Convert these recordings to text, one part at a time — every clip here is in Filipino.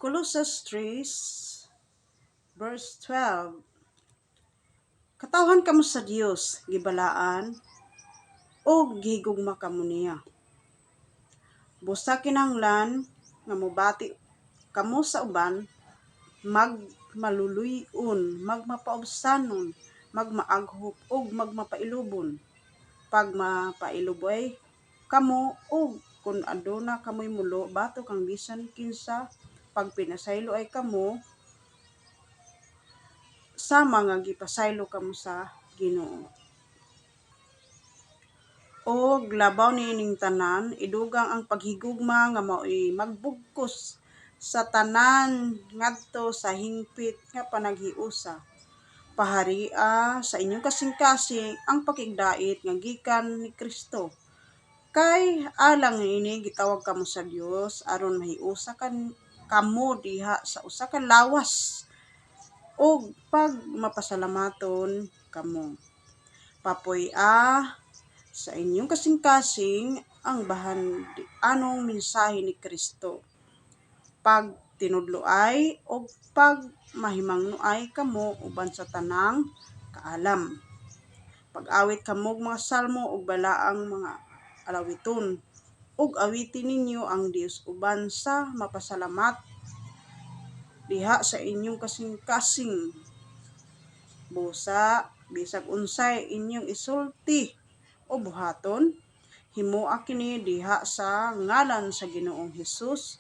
Colossus 3, verse 12. Katawhan kamo sa Dios, gibalaan, o gihigugma kamo niya. Busa kinahanglan nga mobati kamo sa uban, magmaluluyon, magmapaubsanon, magmaaghop, ug magmapailubon. Pag mapailuboy kamo, ug kung aduna kamoy mulo, bato kang bisan kinsa, pag pinasaylo ay kamo, sama nga gipasaylo kamo sa Ginoo. O labaw niining tanan, idugang ang paghigugma nga mao'y magbugkos sa tanan ngadto sa hingpit nga panaghiusa. Paharia sa inyong kasing-kasing ang pakigdait nga gikan ni Kristo. Kay alang ini gitawag kamo sa Dios aron mahiusa kamo diha sa usa ka lawas ug pag mapasalamaton kamo. Papuy-a sa inyong kasing-kasing ang anong mensahe ni Kristo. Pag tinudloay o pag mahimangnoay kamo uban sa tanang kaalam. Pag-awit kamo mga salmo ug balaang mga alawiton, ug awitin ninyo ang Dios uban sa mapasalamat diha sa inyong kasing-kasing. Busa bisag unsay inyong isulti o buhaton, himoa kini diha sa ngalan sa Ginoong Hesus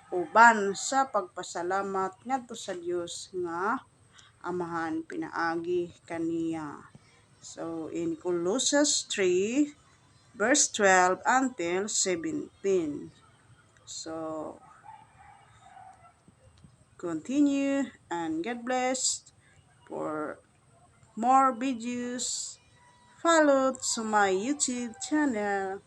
uban sa pagpasalamat ngadto sa Dios nga Amahan pinaagi kaniya. So in Colossus 3 verse 12 until 17. So continue and God bless. For more videos, follow to my YouTube channel.